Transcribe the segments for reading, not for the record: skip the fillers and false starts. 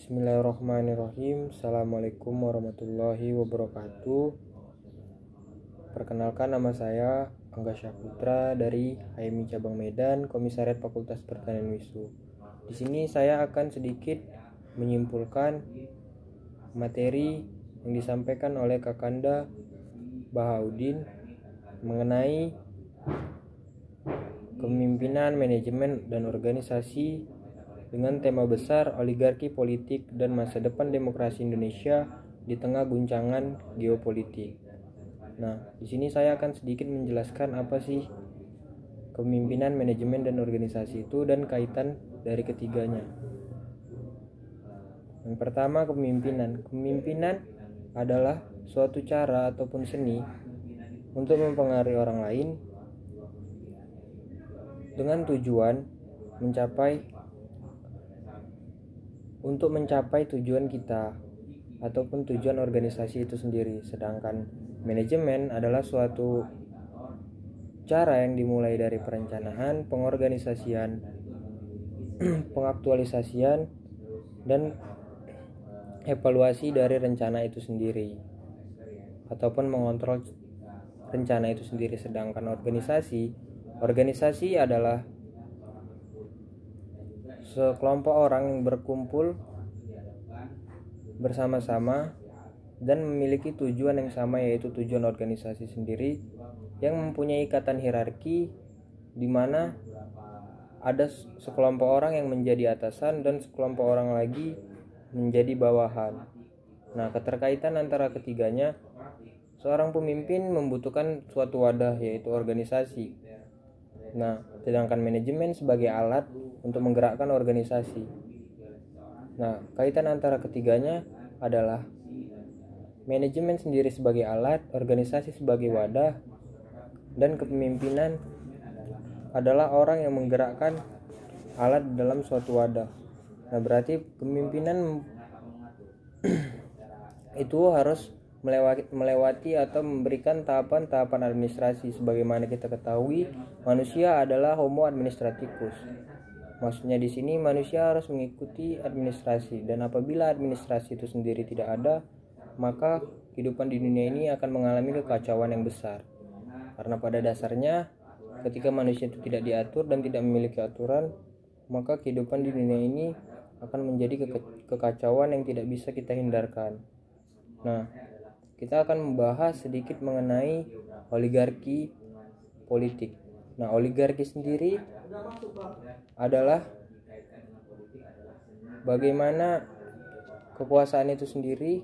Bismillahirrahmanirrahim. Assalamualaikum warahmatullahi wabarakatuh. Perkenalkan, nama saya Angga Syahputra dari HMI Cabang Medan, Komisariat Fakultas Pertanian WISU. Di sini saya akan sedikit menyimpulkan materi yang disampaikan oleh Kakanda Bahaudin mengenai kepemimpinan, manajemen, dan organisasi dengan tema besar oligarki politik dan masa depan demokrasi Indonesia di tengah guncangan geopolitik. Nah, di sini saya akan sedikit menjelaskan apa sih kepemimpinan, manajemen, dan organisasi itu dan kaitan dari ketiganya. Yang pertama, kepemimpinan. Kepemimpinan adalah suatu cara ataupun seni untuk mempengaruhi orang lain dengan tujuan mencapai tujuan kita ataupun tujuan organisasi itu sendiri. Sedangkan manajemen adalah suatu cara yang dimulai dari perencanaan, pengorganisasian, pengaktualisasian, dan evaluasi dari rencana itu sendiri ataupun mengontrol rencana itu sendiri. Sedangkan organisasi adalah sekelompok orang yang berkumpul bersama-sama dan memiliki tujuan yang sama, yaitu tujuan organisasi sendiri yang mempunyai ikatan hierarki di mana ada sekelompok orang yang menjadi atasan dan sekelompok orang lagi menjadi bawahan. Nah, keterkaitan antara ketiganya, seorang pemimpin membutuhkan suatu wadah, yaitu organisasi. Nah, sedangkan manajemen sebagai alat untuk menggerakkan organisasi. Nah, kaitan antara ketiganya adalah manajemen sendiri sebagai alat, organisasi sebagai wadah, dan kepemimpinan adalah orang yang menggerakkan alat dalam suatu wadah. Nah, berarti kepemimpinan itu harus melewati atau memberikan tahapan-tahapan administrasi. Sebagaimana kita ketahui, manusia adalah homo administraticus. Maksudnya di sini manusia harus mengikuti administrasi, dan apabila administrasi itu sendiri tidak ada, maka kehidupan di dunia ini akan mengalami kekacauan yang besar. Karena pada dasarnya ketika manusia itu tidak diatur dan tidak memiliki aturan, maka kehidupan di dunia ini akan menjadi kekacauan yang tidak bisa kita hindarkan. Nah, kita akan membahas sedikit mengenai oligarki politik. Nah, oligarki sendiri adalah bagaimana kekuasaan itu sendiri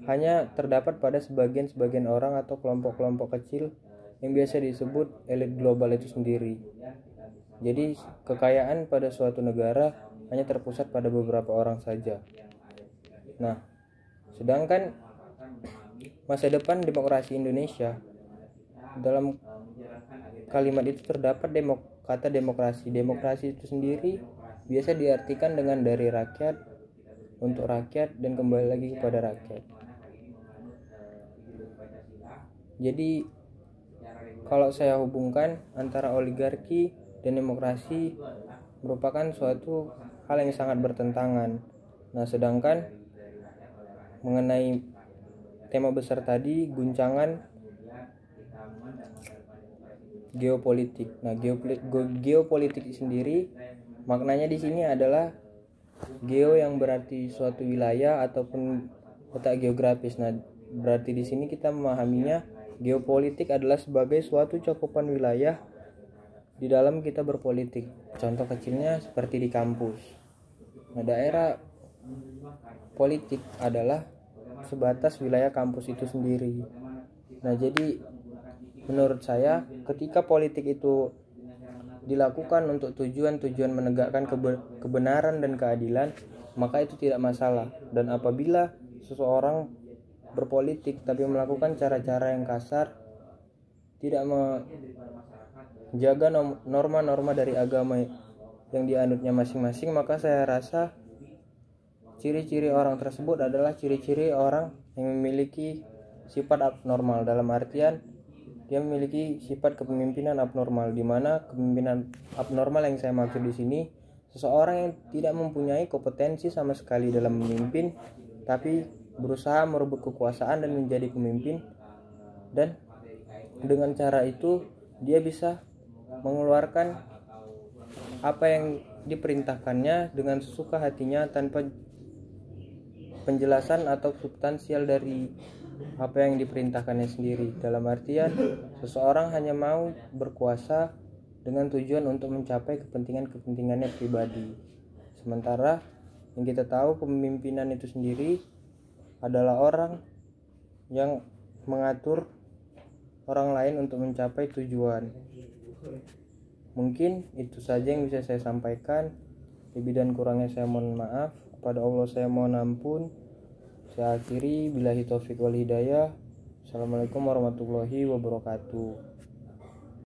hanya terdapat pada sebagian orang atau kelompok-kelompok kecil yang biasa disebut elit global itu sendiri. Jadi, kekayaan pada suatu negara hanya terpusat pada beberapa orang saja. Nah, sedangkan masa depan demokrasi Indonesia, dalam kalimat itu terdapat kata demokrasi. Demokrasi itu sendiri biasa diartikan dengan dari rakyat, untuk rakyat, dan kembali lagi kepada rakyat. Jadi kalau saya hubungkan antara oligarki dan demokrasi merupakan suatu hal yang sangat bertentangan. Nah, sedangkan mengenai tema besar tadi, guncangan geopolitik. Nah, geopolitik sendiri maknanya di sini adalah geo yang berarti suatu wilayah ataupun letak geografis. Nah, berarti di sini kita memahaminya geopolitik adalah sebagai suatu cakupan wilayah di dalam kita berpolitik. Contoh kecilnya seperti di kampus. Nah, daerah politik adalah sebatas wilayah kampus itu sendiri. Nah, jadi menurut saya ketika politik itu dilakukan untuk tujuan menegakkan kebenaran dan keadilan, maka itu tidak masalah. Dan apabila seseorang berpolitik tapi melakukan cara-cara yang kasar, tidak menjaga norma-norma dari agama yang dianutnya masing-masing, maka saya rasa ciri-ciri orang tersebut adalah ciri-ciri orang yang memiliki sifat abnormal, dalam artian dia memiliki sifat kepemimpinan abnormal, di mana kepemimpinan abnormal yang saya maksud di sini Seseorang yang tidak mempunyai kompetensi sama sekali dalam memimpin, tapi berusaha merebut kekuasaan dan menjadi pemimpin, dan dengan cara itu dia bisa mengeluarkan apa yang diperintahkannya dengan sesuka hatinya tanpa penjelasan atau substansial dari apa yang diperintahkannya sendiri. Dalam artian, seseorang hanya mau berkuasa dengan tujuan untuk mencapai kepentingannya pribadi. Sementara yang kita tahu, kepemimpinan itu sendiri adalah orang yang mengatur orang lain untuk mencapai tujuan. Mungkin itu saja yang bisa saya sampaikan. Lebih dan kurangnya saya mohon maaf. Kepada Allah saya mohon ampun. Saya akhiri, billahi taufiq wal hidayah. Assalamualaikum warahmatullahi wabarakatuh.